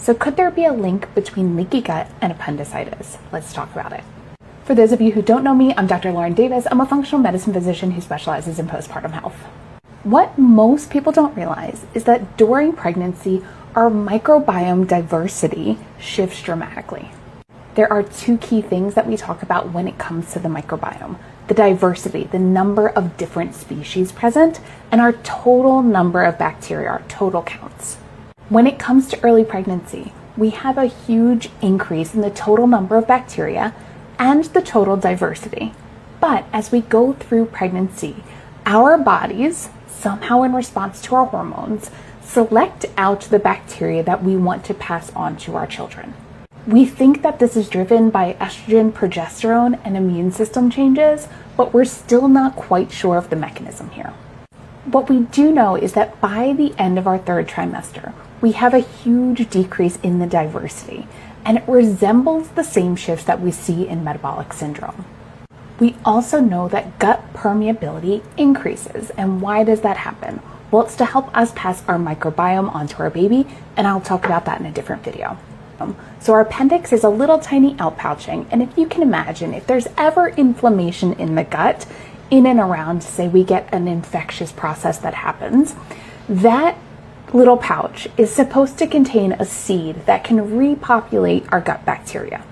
So could there be a link between leaky gut and appendicitis? Let's talk about it. For those of you who don't know me, I'm Dr. Lauren Davis. I'm a functional medicine physician who specializes in postpartum health. What most people don't realize is that during pregnancy, our microbiome diversity shifts dramatically. There are two key things that we talk about when it comes to the microbiome: the diversity, the number of different species present, and our total number of bacteria, our total counts. When it comes to early pregnancy, we have a huge increase in the total number of bacteria and the total diversity. But as we go through pregnancy, our bodies, somehow in response to our hormones, select out the bacteria that we want to pass on to our children. We think that this is driven by estrogen, progesterone, and immune system changes, but we're still not quite sure of the mechanism here. What we do know is that by the end of our third trimester, we have a huge decrease in the diversity, and it resembles the same shifts that we see in metabolic syndrome. We also know that gut permeability increases. And why does that happen? Well, it's to help us pass our microbiome onto our baby, and I'll talk about that in a different video. So our appendix is a little tiny outpouching, and if you can imagine, if there's ever inflammation in the gut, in and around, say we get an infectious process that happens, that little pouch is supposed to contain a seed that can repopulate our gut bacteria.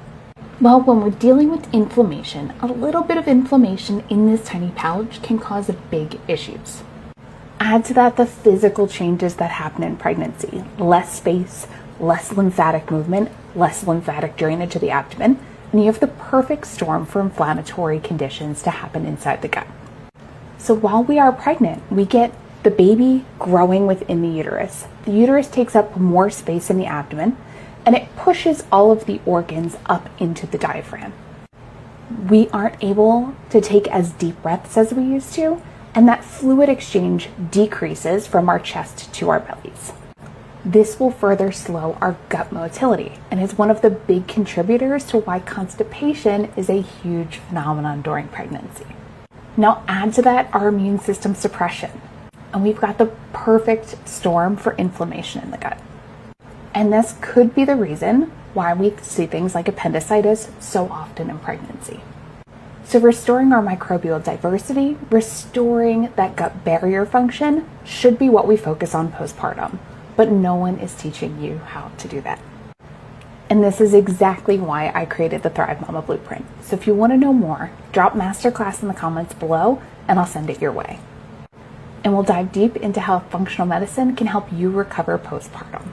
Well, when we're dealing with inflammation, a little bit of inflammation in this tiny pouch can cause big issues. Add to that the physical changes that happen in pregnancy: less space, less lymphatic movement, less lymphatic drainage of the abdomen, and you have the perfect storm for inflammatory conditions to happen inside the gut. So while we are pregnant, we get the baby growing within the uterus. The uterus takes up more space in the abdomen, and it pushes all of the organs up into the diaphragm. We aren't able to take as deep breaths as we used to, and that fluid exchange decreases from our chest to our bellies. This will further slow our gut motility and is one of the big contributors to why constipation is a huge phenomenon during pregnancy. Now add to that our immune system suppression, and we've got the perfect storm for inflammation in the gut. And this could be the reason why we see things like appendicitis so often in pregnancy. So restoring our microbial diversity, restoring that gut barrier function should be what we focus on postpartum. But no one is teaching you how to do that. And this is exactly why I created the ThriveMama Blueprint. So if you want to know more, drop MASTERCLASS in the comments below and I'll send it your way. And we'll dive deep into how functional medicine can help you recover postpartum.